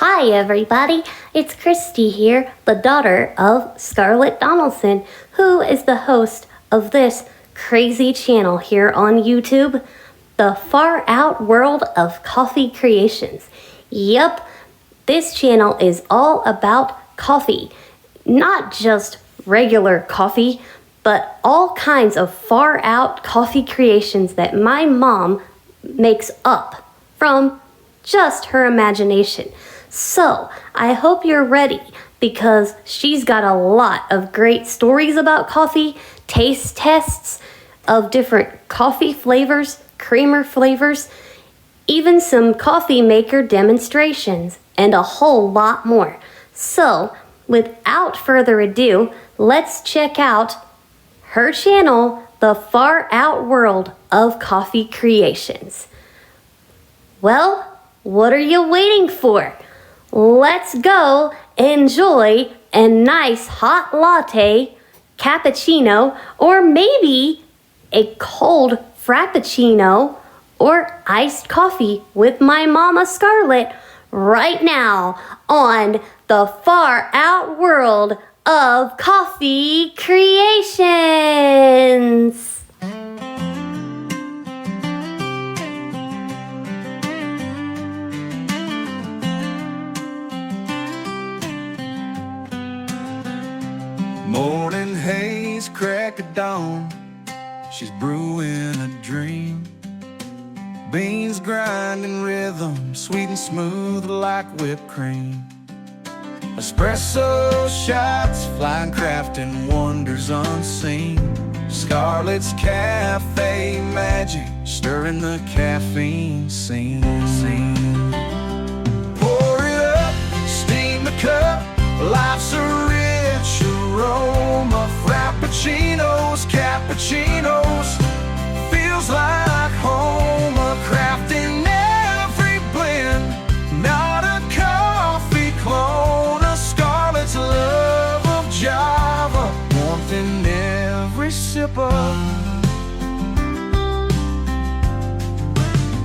Hi everybody, it's Christy here, the daughter of Scarlett Donaldson, who is the host of this crazy channel here on YouTube, The Far Out World of Coffee Creations. Yep, this channel is all about coffee, not just regular coffee, but all kinds of far out coffee creations that my mom makes up from just her imagination. So, I hope you're ready because she's got a lot of great stories about coffee, taste tests of different coffee flavors, creamer flavors, even some coffee maker demonstrations, and a whole lot more. So, without further ado, let's check out her channel, The Far Out World of Coffee Creations. Well, what are you waiting for? Let's go enjoy a nice hot latte, cappuccino, or maybe a cold frappuccino or iced coffee with my mama Scarlett right now on the Far Out World of Coffee Creations. Morning haze, crack of dawn, she's brewing a dream. Beans grinding rhythm, sweet and smooth like whipped cream. Espresso shots, flying crafting wonders unseen. Scarlett's cafe magic, stirring the caffeine scene. Pour it up, steam the cup, life's a rich aroma. Frappuccinos, cappuccinos, feels like home. A craft in every blend, not a coffee clone. A Scarlett's love of Java, warmth in every sip of.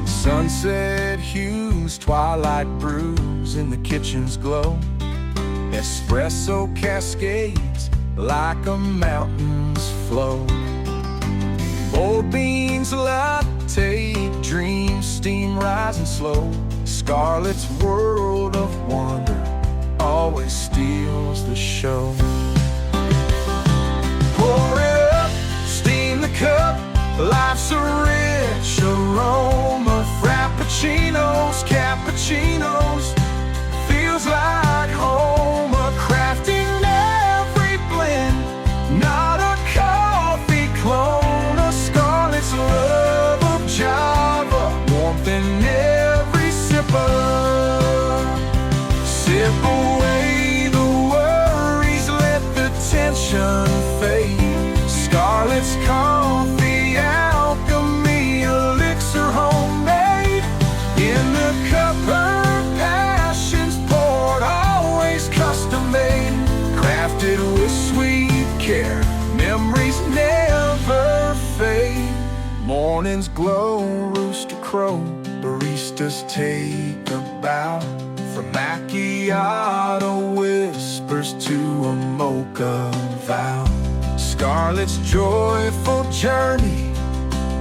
Sunset hues, twilight brews in the kitchen's glow. Espresso cascades like a mountain's flow. Bold beans latte, dreams steam rising slow. Scarlett's world of wonder always steals the show. Pour it up, steam the cup, life's a rich aroma. Frappuccinos, cappuccinos, feels like home. A craft in every blend, not a coffee clone. A Scarlett's love of Java, warmth in every sip of. Sip away the worries, let the tension fade. Scarlett's coffee alchemy, elixir homemade. In the cup her passions poured, always custom made. Crafted with sweet care, memories never fade. Mornings glow, rooster crow, baristas take a bow. From macchiato whispers to a mocha vow. Scarlett's joyful journey,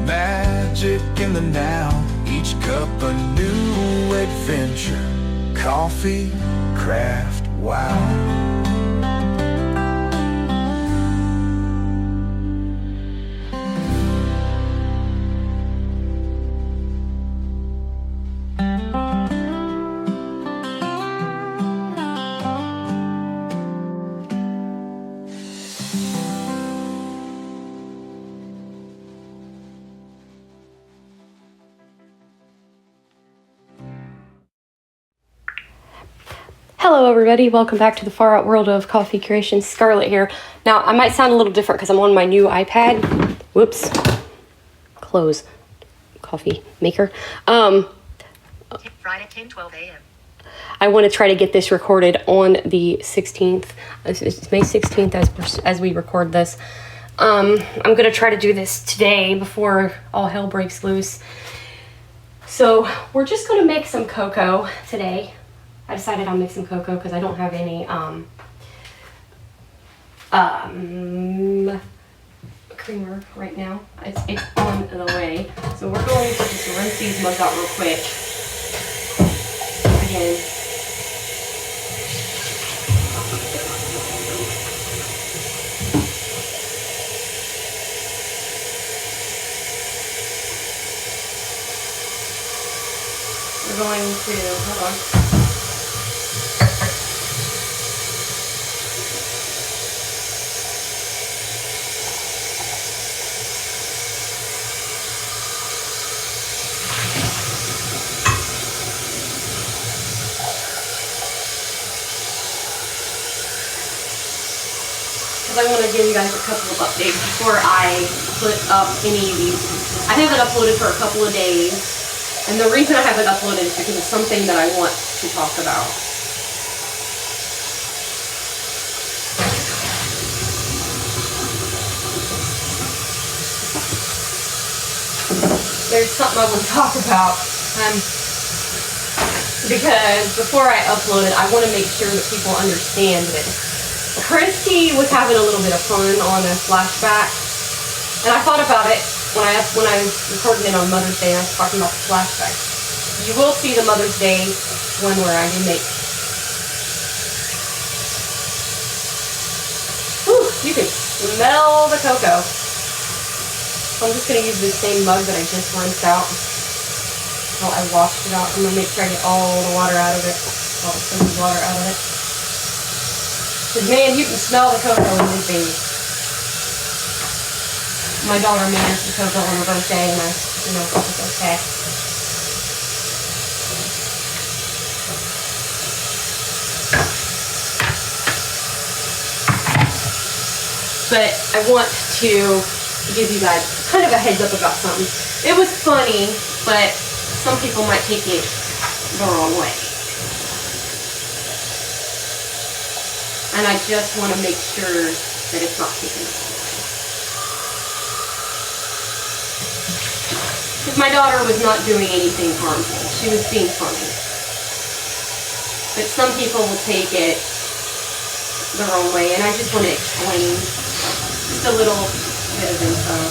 magic in the now. Each cup a new adventure, coffee, craft, wow. Hello everybody, welcome back to the Far Out World of Coffee Creations. Scarlett here. Now, I might sound a little different because I'm on my new iPad. Whoops. Close. Coffee maker. Friday, 10:12 a.m. I want to try to get this recorded on the 16th. It's May 16th as we record this. I'm going to try to do this today before all hell breaks loose. So, we're just going to make some cocoa today. I decided I'll make some cocoa because I don't have any creamer right now. It's on the way. So we're going to just rinse these mugs out real quick. Again. We're going to, hold on. I want to give you guys a couple of updates before I put up any of these. I haven't uploaded for a couple of days, and the reason I haven't uploaded is because it's something that I want to talk about. There's something I want to talk about, because before I upload it, I want to make sure that people understand this. Christy was having a little bit of fun on a flashback, and I thought about it when I recorded it on Mother's Day and I was talking about the flashback. You will see the Mother's Day one where I do make. Whew, you can smell the cocoa. So I'm just going to use this same mug that I just rinsed out. Well, I washed it out. I'm going to make sure I get all the water out of it, all the soapy water out of it. Because, man, you can smell the cocoa in this baby. My daughter made us the cocoa on her birthday, and I, thought it was okay. But I want to give you guys kind of a heads up about something. It was funny, but some people might take it the wrong way. And I just want to make sure that it's not taken the wrong way. Because my daughter was not doing anything harmful. She was being funny. But some people will take it the wrong way, and I just want to explain just a little bit of info.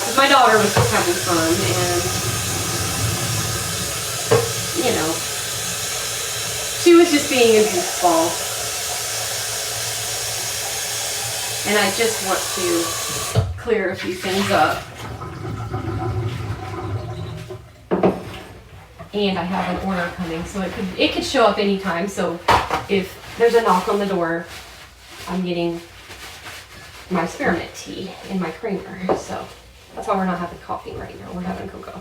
Because my daughter was just having fun, and, she was just being a goofball. And I just want to clear a few things up. And I have an order coming, so it could show up anytime. So if there's a knock on the door, I'm getting my spearmint tea in my creamer. So that's why we're not having coffee right now. We're having cocoa.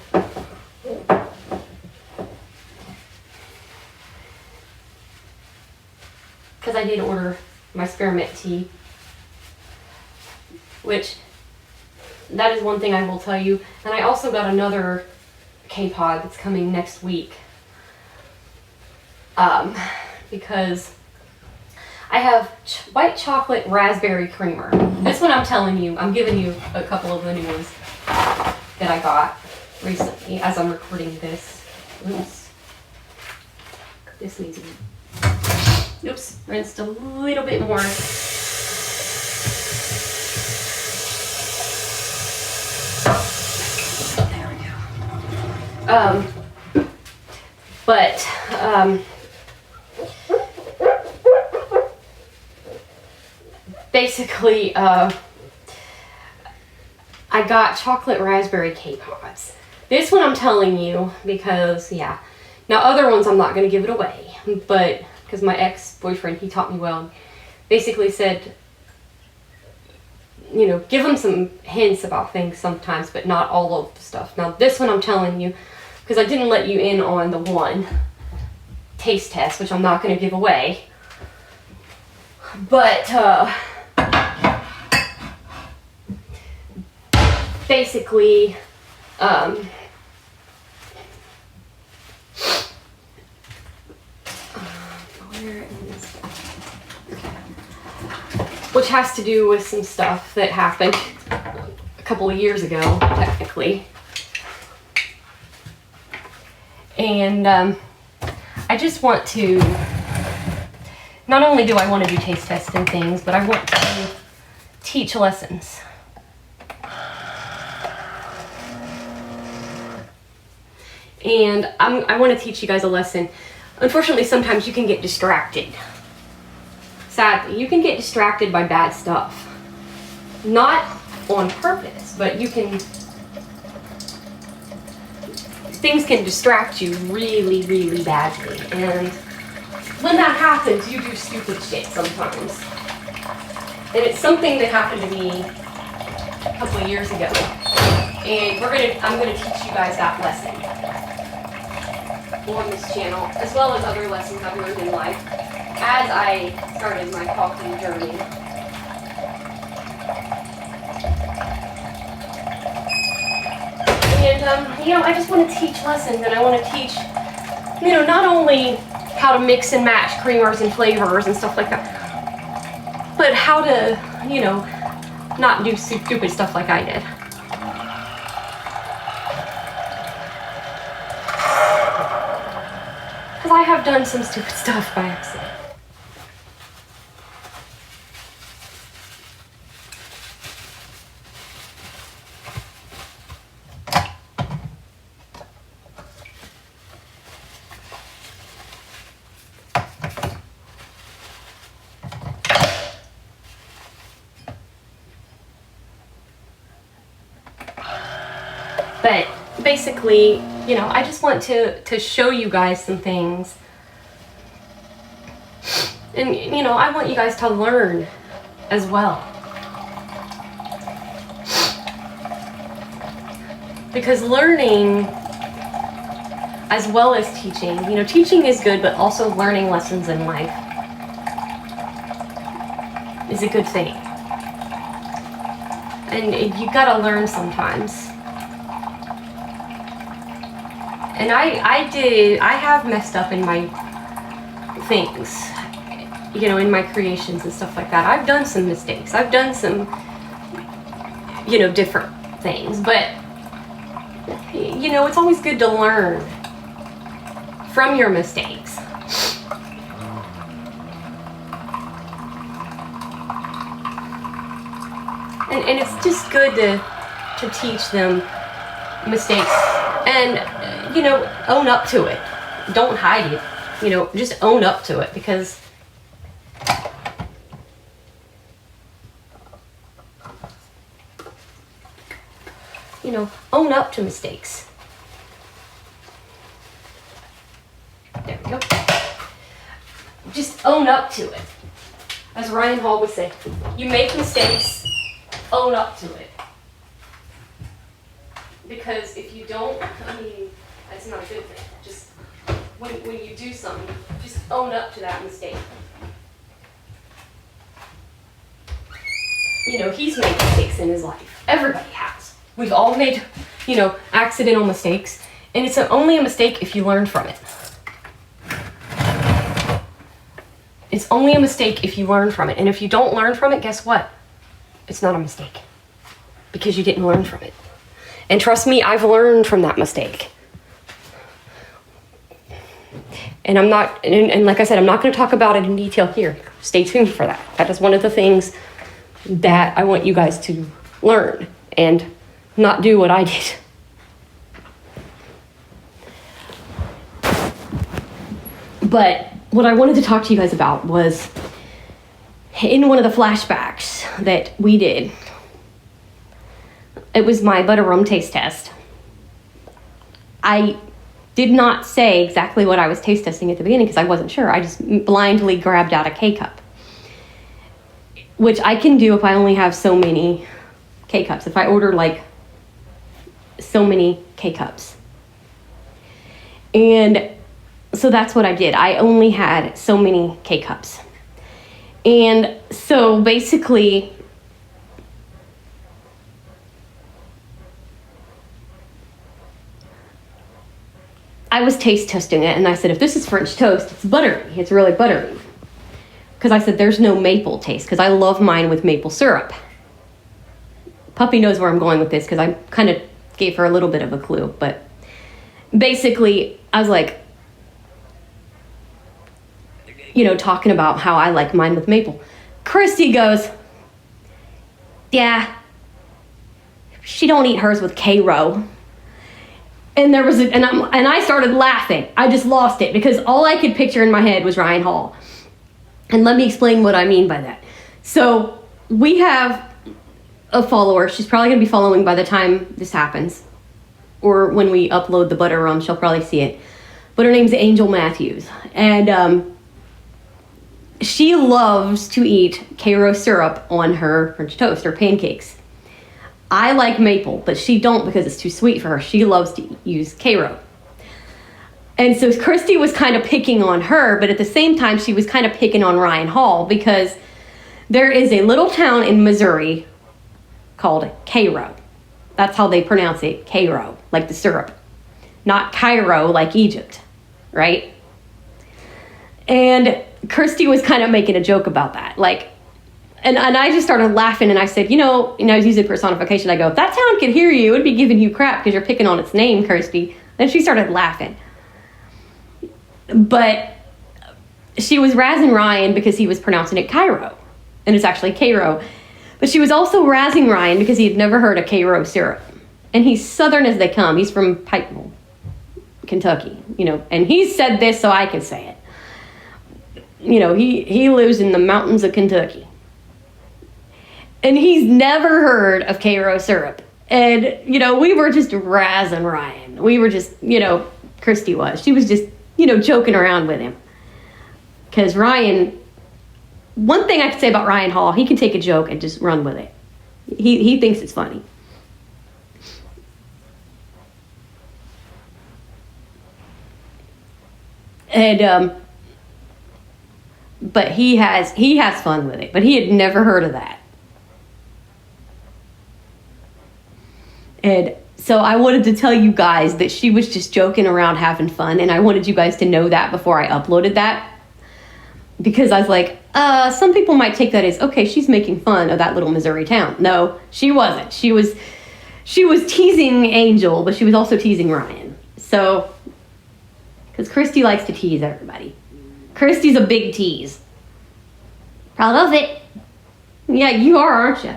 Because I did order my spearmint tea, which that is one thing I will tell you. And I also got another K-Pod that's coming next week, because I have white chocolate raspberry creamer. This one I'm telling you, I'm giving you a couple of the new ones that I got recently as I'm recording this. Oops. This needs to be, oops, rinsed a little bit more. There we go. Basically, I got chocolate raspberry K-Pods. This one I'm telling you because, yeah. Now other ones I'm not going to give it away, but because my ex-boyfriend, he taught me well, basically said, give them some hints about things sometimes, but not all of the stuff. Now this one I'm telling you, because I didn't let you in on the one taste test, which I'm not going to give away. But, basically, where is, which has to do with some stuff that happened a couple of years ago, technically. And I just want to, not only do I want to do taste tests and things, but I want to teach lessons. And I want to teach you guys a lesson. Unfortunately, sometimes you can get distracted. Sadly, you can get distracted by bad stuff. Not on purpose, but you can, things can distract you really, really badly. And when that happens, you do stupid shit sometimes. And it's something that happened to me a couple of years ago. And I'm gonna teach you guys that lesson on this channel, as well as other lessons I've learned in life as I started my talking journey. And I just want to teach lessons, and I want to teach, not only how to mix and match creamers and flavors and stuff like that, but how to, not do stupid stuff like I did. Because I have done some stupid stuff by accident. But basically, I just want to show you guys some things. And, I want you guys to learn as well. Because learning as well as teaching, teaching is good, but also learning lessons in life is a good thing. And you gotta learn sometimes. And I have messed up in my things, in my creations and stuff like that. I've done some mistakes. I've done some, different things. But, it's always good to learn from your mistakes. And it's just good to teach them mistakes. And, own up to it. Don't hide it. Just own up to it, because own up to mistakes. There we go. Just own up to it. As Ryan Hall would say, you make mistakes, own up to it. Because if you don't, that's not a good thing. Just when you do something, just own up to that mistake. He's made mistakes in his life. Everybody has. We've all made, accidental mistakes. And it's only a mistake if you learn from it. It's only a mistake if you learn from it. And if you don't learn from it, guess what? It's not a mistake. Because you didn't learn from it. And trust me, I've learned from that mistake. And I'm not, and like I said, I'm not going to talk about it in detail here. Stay tuned for that. That is one of the things that I want you guys to learn and not do what I did. But what I wanted to talk to you guys about was in one of the flashbacks that we did. It was my butter rum taste test. I did not say exactly what I was taste testing at the beginning because I wasn't sure. I just blindly grabbed out a K-cup, which I can do if I only have so many K-cups. If I order like so many K-cups. And so that's what I did. I only had so many K-cups. And so basically, I was taste testing it, and I said, if this is French toast, it's buttery. It's really buttery. Because I said, there's no maple taste, because I love mine with maple syrup. Puppy knows where I'm going with this, because I kind of gave her a little bit of a clue. But basically, I was like, you know, talking about how I like mine with maple. Christy goes, yeah, she don't eat hers with Cairo. And there was and I started laughing. I just lost it because all I could picture in my head was Ryan Hall. And let me explain what I mean by that. So we have a follower. She's probably going to be following by the time this happens. Or when we upload the butter rum, she'll probably see it. But her name's Angel Matthews. And she loves to eat Cairo syrup on her French toast or pancakes. I like maple, but she don't because it's too sweet for her. She loves to use Cairo. And so Christy was kind of picking on her, but at the same time, she was kind of picking on Ryan Hall because there is a little town in Missouri called Cairo. That's how they pronounce it, Cairo, like the syrup. Not Cairo, like Egypt, right? And Christy was kind of making a joke about that. Like, and I just started laughing and I said, you know, I was using personification. I go, if that town could hear you, it would be giving you crap because you're picking on its name, Kirsty. Then she started laughing. But she was razzing Ryan because he was pronouncing it Cairo. And it's actually Cairo. But she was also razzing Ryan because he had never heard of Cairo syrup. And he's Southern as they come. He's from Pikeville, Kentucky, you know. And he said this so I can say it. You know, he lives in the mountains of Kentucky. And he's never heard of Cairo syrup. And, you know, we were just razzing Ryan. We were just, you know, Christy was. She was just, you know, joking around with him. Because Ryan, one thing I could say about Ryan Hall, he can take a joke and just run with it. He thinks it's funny. And, but he has fun with it. But he had never heard of that. And so I wanted to tell you guys that she was just joking around, having fun. And I wanted you guys to know that before I uploaded that. Because I was like, some people might take that as, okay, she's making fun of that little Missouri town. No, she wasn't. She was teasing Angel, but she was also teasing Ryan. So, because Christy likes to tease everybody. Christy's a big tease. Proud of it. Yeah, you are, aren't you?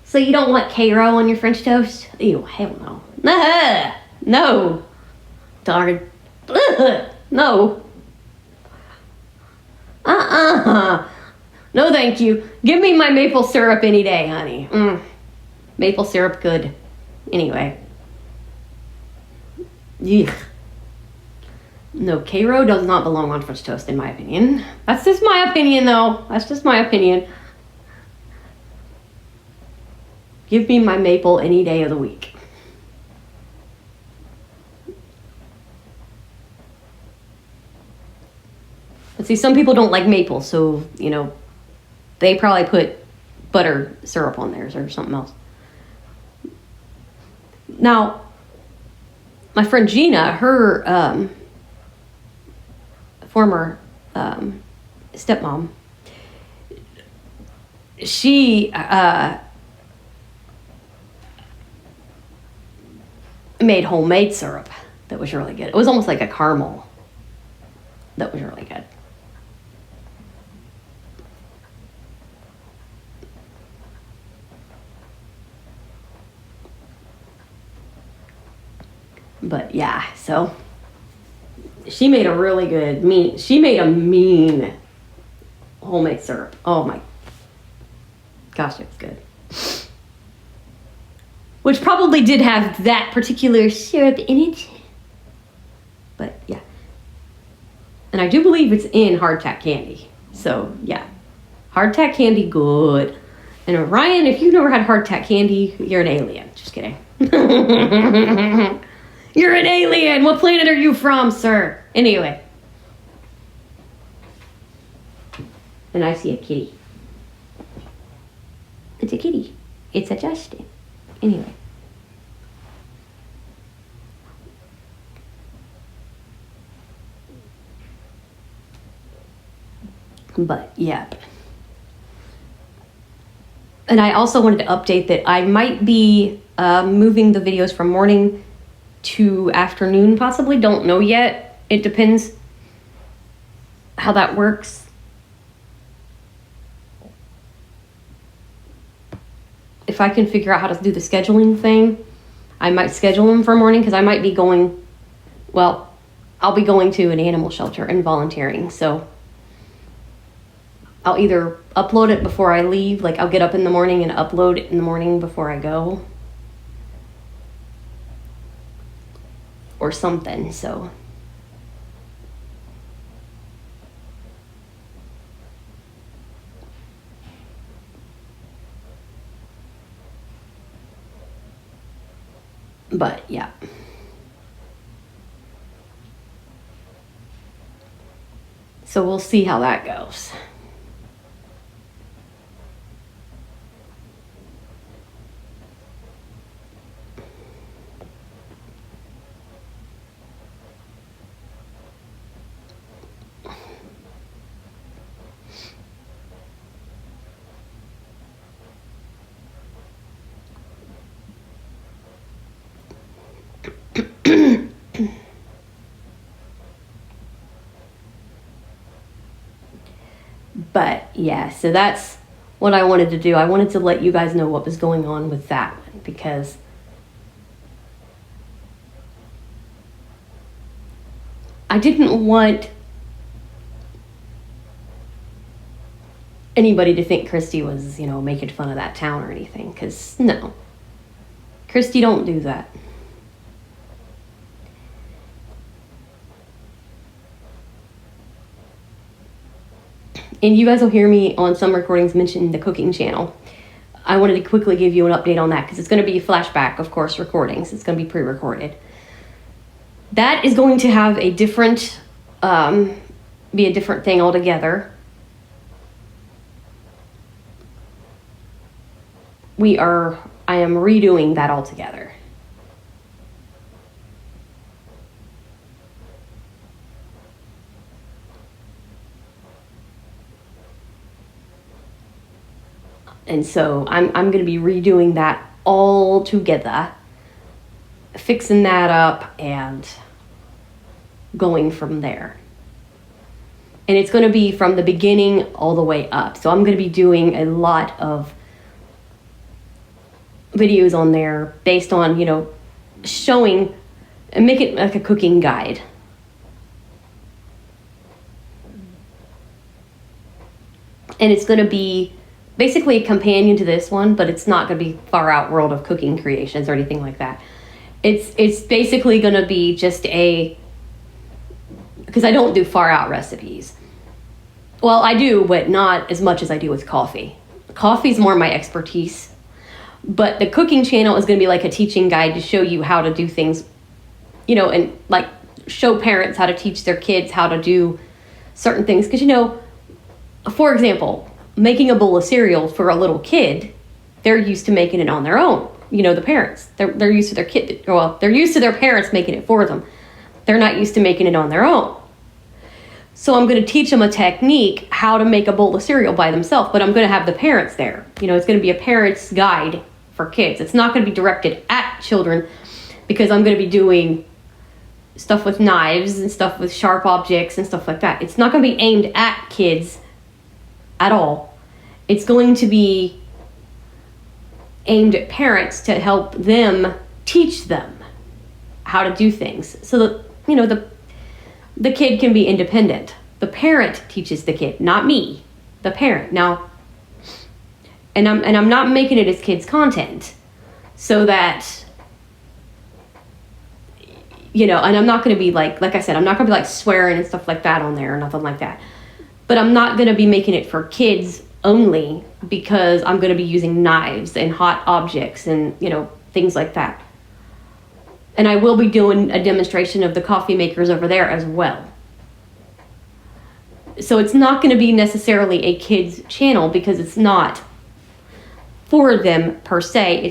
So you don't want Cairo on your French toast? Ew, hell no. No. Darn. No. No, thank you. Give me my maple syrup any day, honey. Maple syrup, good. Anyway. Yeah. No, Cairo does not belong on French toast, in my opinion. That's just my opinion, though. That's just my opinion. Give me my maple any day of the week. But see, some people don't like maple, so, you know, they probably put butter syrup on theirs or something else. Now, my friend Gina, her former stepmom, she made homemade syrup that was really good. It was almost like a caramel that was really good. But yeah, so she made a really good mean homemade syrup. Oh my gosh, it was good. Which probably did have that particular syrup in it. But yeah. And I do believe it's in hardtack candy. So yeah. Hardtack candy, good. And Ryan, if you've never had hardtack candy, you're an alien. Just kidding. You're an alien! What planet are you from, sir? Anyway. And I see a kitty. It's a kitty. It's a Justin. Anyway. But, yeah. And I also wanted to update that I might be moving the videos from morning to afternoon, possibly. Don't know yet. It depends how that works. If I can figure out how to do the scheduling thing, I might schedule them for morning, because I might be going, well, I'll be going to an animal shelter and volunteering. So I'll either upload it before I leave, like I'll get up in the morning and upload it in the morning before I go, or something. So but yeah. So we'll see how that goes. But yeah, so that's what I wanted to do. I wanted to let you guys know what was going on with that one, because I didn't want anybody to think Christy was, making fun of that town or anything, because no. Christy don't do that. And you guys will hear me on some recordings mention the cooking channel. I wanted to quickly give you an update on that, because it's going to be flashback, of course, recordings. It's going to be pre-recorded. That is going to have a different, be a different thing altogether. I am redoing that altogether. And so I'm going to be redoing that all together, fixing that up and going from there. And it's going to be from the beginning all the way up. So I'm going to be doing a lot of videos on there based on, showing and make it like a cooking guide. And it's going to be basically a companion to this one, but it's not going to be Far Out World of Cooking Creations or anything like that. It's basically going to be just because I don't do far out recipes. Well, I do, but not as much as I do with coffee. Coffee's more my expertise. But the cooking channel is going to be like a teaching guide to show you how to do things, and like show parents how to teach their kids how to do certain things. Because, for example, making a bowl of cereal for a little kid, they're used to making it on their own. The parents, they're used to their kid. Well, they're used to their parents making it for them. They're not used to making it on their own. So I'm going to teach them a technique how to make a bowl of cereal by themselves, but I'm going to have the parents there. It's going to be a parent's guide for kids. It's not going to be directed at children, because I'm going to be doing stuff with knives and stuff with sharp objects and stuff like that. It's not going to be aimed at kids at all. It's going to be aimed at parents to help them teach them how to do things, so that the kid can be independent. The parent teaches the kid, not me, the parent. Now, and I'm not making it as kids content, so that and I'm not going to be like I said, I'm not going to be like swearing and stuff like that on there or nothing like that. But I'm not going to be making it for kids only, because I'm going to be using knives and hot objects and, things like that. And I will be doing a demonstration of the coffee makers over there as well. So it's not going to be necessarily a kids channel, because it's not for them per se.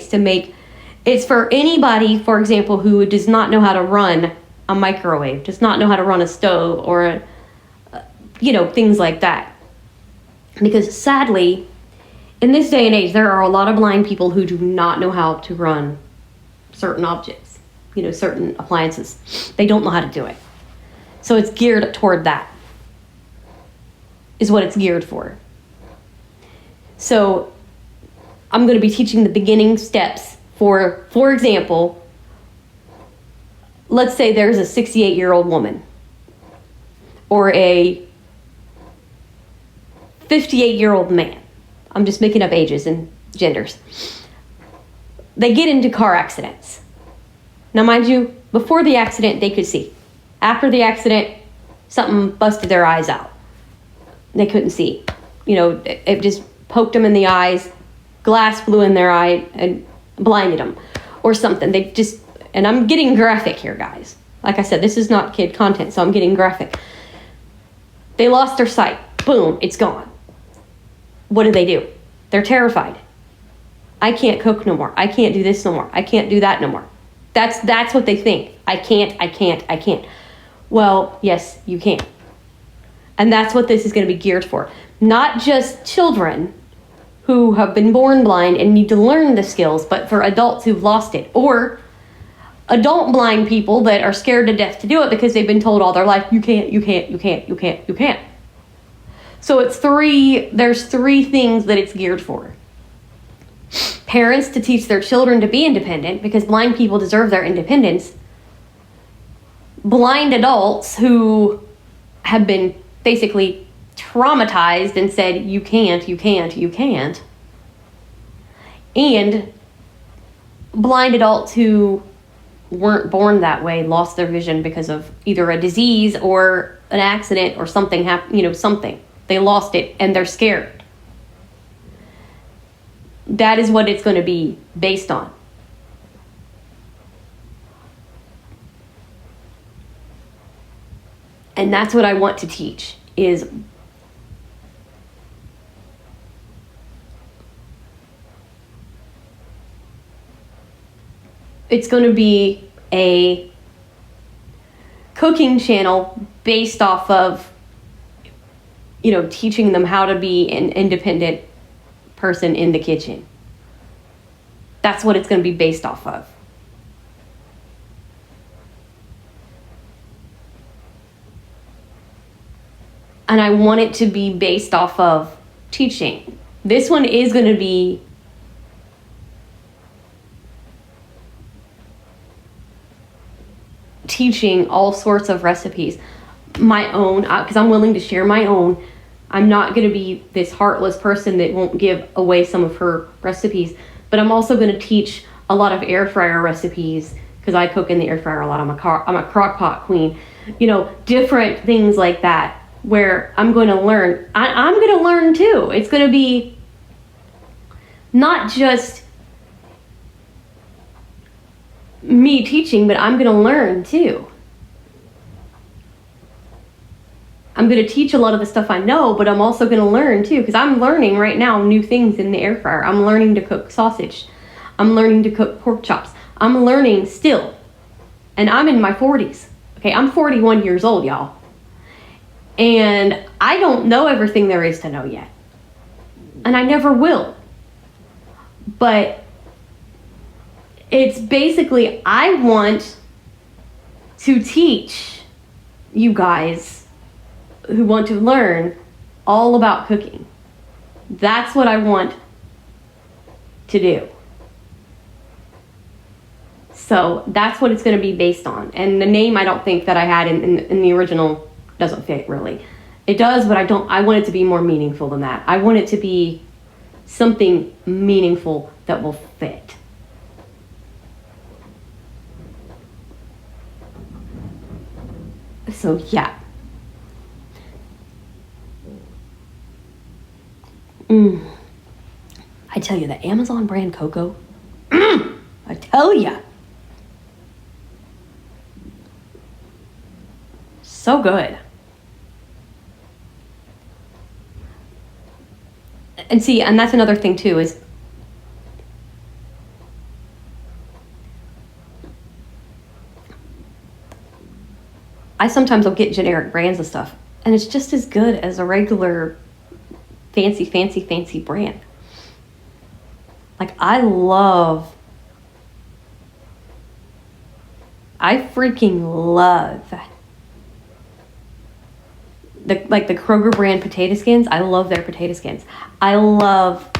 It's for anybody, for example, who does not know how to run a microwave, does not know how to run a stove, or things like that. Because sadly, in this day and age, there are a lot of blind people who do not know how to run certain objects. certain appliances. They don't know how to do it. So it's geared toward that, is what it's geared for. So I'm going to be teaching the beginning steps for example, let's say there's a 68-year-old woman or a 58-year-old man. I'm just making up ages and genders. They get into car accidents. Now, mind you, before the accident, they could see. After the accident, something busted their eyes out. They couldn't see. It just poked them in the eyes, glass blew in their eye and blinded them or something. And I'm getting graphic here, guys. Like I said, this is not kid content, so I'm getting graphic. They lost their sight. Boom, it's gone. What do? They're terrified. I can't cook no more. I can't do this no more. I can't do that no more. That's what they think. I can't. Well, yes, you can. And that's what this is going to be geared for. Not just children who have been born blind and need to learn the skills, but for adults who've lost it, or adult blind people that are scared to death to do it because they've been told all their life, you can't. So there's three things that it's geared for. Parents to teach their children to be independent because blind people deserve their independence. Blind adults who have been basically traumatized and said, you can't. And blind adults who weren't born that way, lost their vision because of either a disease or an accident or something happened, something. They lost it and they're scared. That is what it's going to be based on. And that's what I want to teach is it's going to be a cooking channel based off of, teaching them how to be an independent person in the kitchen. That's what it's going to be based off of. And I want it to be based off of teaching. This one is going to be teaching all sorts of recipes. My own, because I'm willing to share my own. I'm not going to be this heartless person that won't give away some of her recipes, but I'm also going to teach a lot of air fryer recipes because I cook in the air fryer a lot. I'm a crock pot queen. Different things like that where I'm going to learn. I'm going to learn too. It's going to be not just me teaching, but I'm going to learn too. I'm going to teach a lot of the stuff I know, but I'm also going to learn too, because I'm learning right now new things in the air fryer. I'm learning to cook sausage. I'm learning to cook pork chops. I'm learning still. And I'm in my 40s. Okay, I'm 41 years old, y'all. And I don't know everything there is to know yet. And I never will. But it's basically, I want to teach you guys who want to learn all about cooking. That's what I want to do. So that's what it's going to be based on. And the name I don't think that I had in the original doesn't fit really. It does, but I want it to be more meaningful than that. I want it to be something meaningful that will fit. So yeah. I tell you, the Amazon brand cocoa, I tell you, so good. And see, and that's another thing too, is I sometimes will get generic brands of stuff, and it's just as good as a regular fancy brand. Like, I love I freaking love the Kroger brand potato skins. I love their potato skins. I love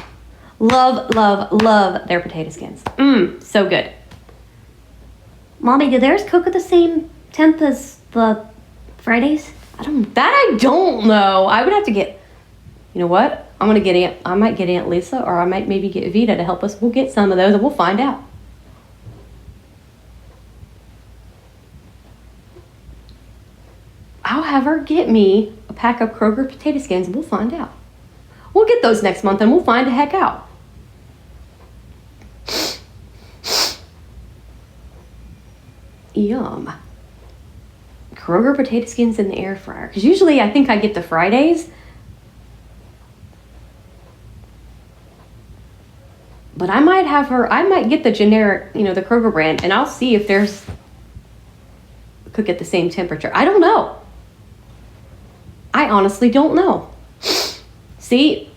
their potato skins. So good. Mommy, do theirs cook at the same temp as the Fridays? I don't know. I would have to get, you know what? I might get Aunt Lisa, or I might maybe get Vita to help us. We'll get some of those and we'll find out. I'll have her get me a pack of Kroger potato skins and we'll find out. We'll get those next month and we'll find the heck out. Yum. Kroger potato skins in the air fryer. Because usually I think I get the Fridays. But I might get the generic, the Kroger brand, and I'll see if there's cook at the same temperature. I don't know. I honestly don't know. See,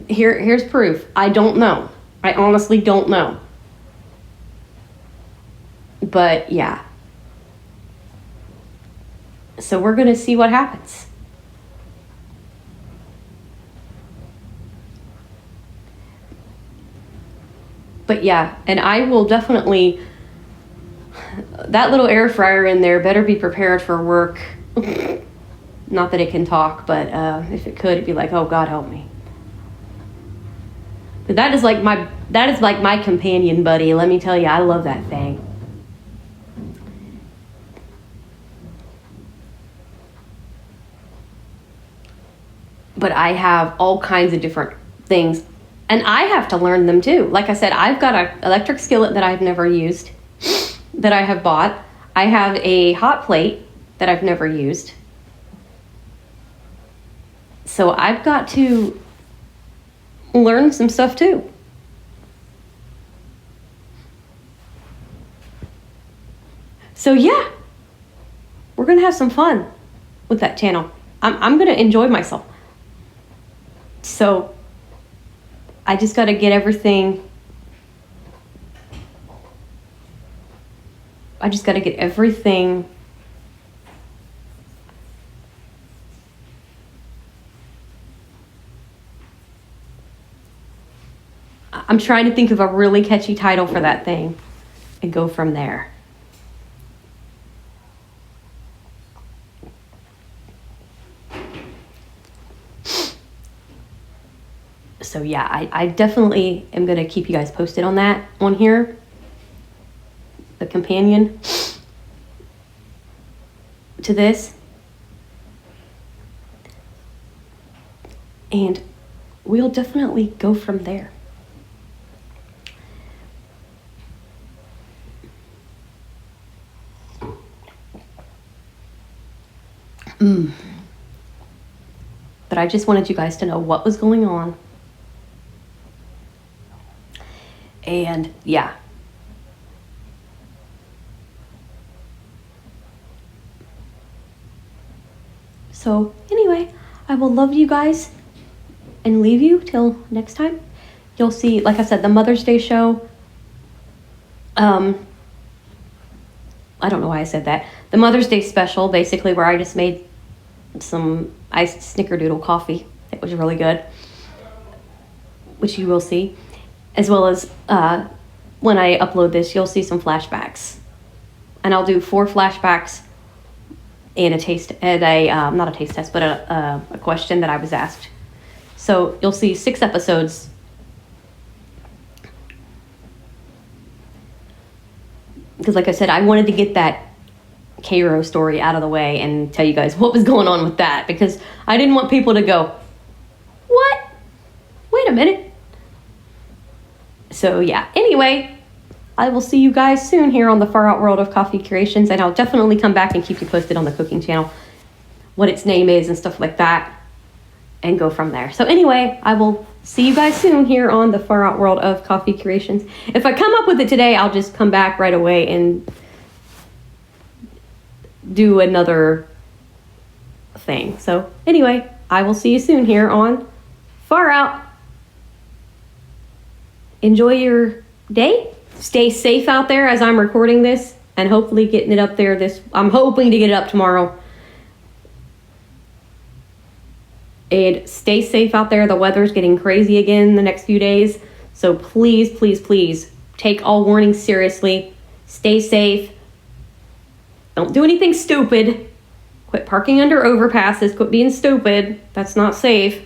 here's proof. I don't know. I honestly don't know. But yeah. So we're going to see what happens. But yeah, and I will definitely, that little air fryer in there better be prepared for work. Not that it can talk, but if it could, it'd be like, oh, God help me. But that is like my companion buddy. Let me tell you, I love that thing. But I have all kinds of different things, and I have to learn them too. Like I said, I've got an electric skillet that I've never used, that I have bought. I have a hot plate that I've never used. So I've got to learn some stuff too. So yeah, we're gonna have some fun with that channel. I'm gonna enjoy myself. So I just got to get everything. I'm trying to think of a really catchy title for that thing and go from there. So yeah, I definitely am going to keep you guys posted on that on here. The companion to this. And we'll definitely go from there. But I just wanted you guys to know what was going on. And yeah. So anyway, I will love you guys and leave you till next time. You'll see, like I said, the Mother's Day show. I don't know why I said that. The Mother's Day special, basically, where I just made some iced snickerdoodle coffee. It was really good, which you will see. As well as when I upload this, you'll see some flashbacks. And I'll do 4 flashbacks and not a taste test, but a question that I was asked. So you'll see 6 episodes. Because like I said, I wanted to get that Cairo story out of the way and tell you guys what was going on with that. Because I didn't want people to go, what? Wait a minute. So yeah, anyway, I will see you guys soon here on the Far Out World of Coffee Creations, and I'll definitely come back and keep you posted on the cooking channel, what its name is and stuff like that, and go from there. So anyway, I will see you guys soon here on the Far Out World of Coffee Creations. If I come up with it today, I'll just come back right away and do another thing. So anyway, I will see you soon here on Far Out. Enjoy your day. Stay safe out there as I'm recording this and hopefully getting it up there I'm hoping to get it up tomorrow. And stay safe out there. The weather's getting crazy again the next few days. So please, please, please take all warnings seriously. Stay safe. Don't do anything stupid. Quit parking under overpasses. Quit being stupid. That's not safe.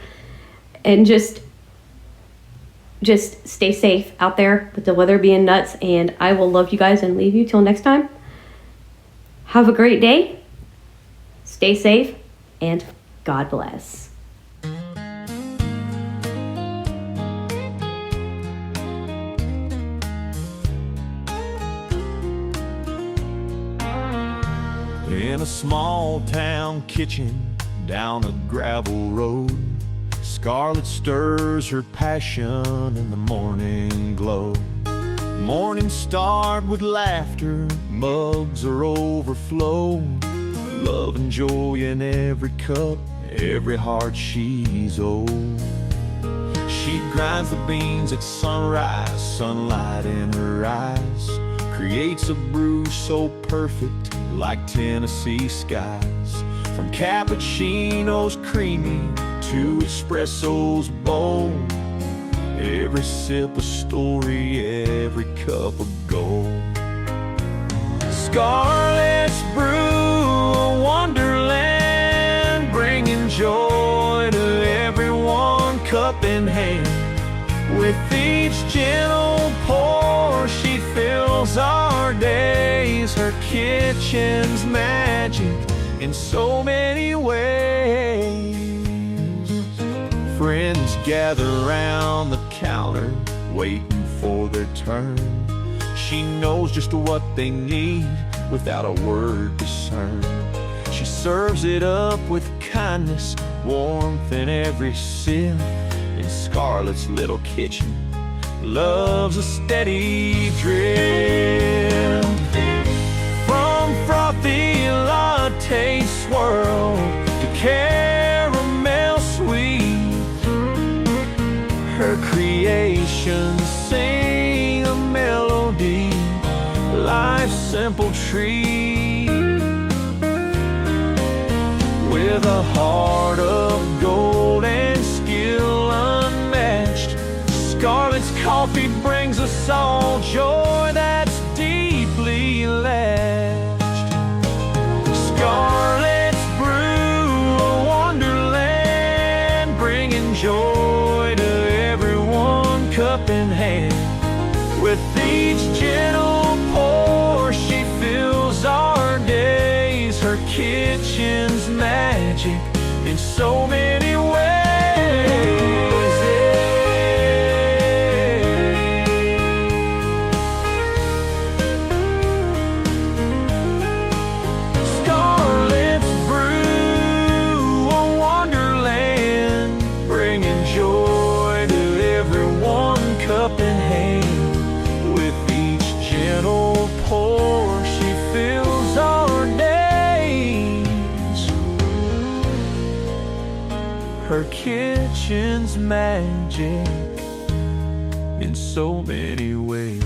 And just stay safe out there with the weather being nuts. And I will love you guys and leave you till next time. Have a great day. Stay safe. And God bless. In a small town kitchen down a gravel road, Scarlett stirs her passion in the morning glow. Mornings start with laughter, mugs are overflowing, love and joy in every cup, every heart she's owed. She grinds the beans at sunrise, sunlight in her eyes, creates a brew so perfect like Tennessee skies. From cappuccinos creamy to espressos bold, every sip a story, every cup a gold. Scarlett's Brew, a wonderland, bringing joy to everyone, cup in hand. With each gentle pour, she fills our days. Her kitchen's magic in so many ways. Friends gather round the counter, waiting for their turn. She knows just what they need without a word discerned. She serves it up with kindness, warmth in every sip. In Scarlett's little kitchen, love's a steady drip. From frothy latte swirl to caramel sweet, her creations sing a melody, life's simple treat. With a heart of gold and skill unmatched, Scarlett's coffee brings us all joy that's deeply latched. Scarlett's Brew, a wonderland, bringing joy to everyone, cup in hand. With each gentle pour, she fills our days. Her kitchen's magic in so many ways. Scarlett's Brew, a wonderland, bringing joy to everyone, cup in hand. With each gentle pour, she fills our days. Her kitchen's magic in so many ways.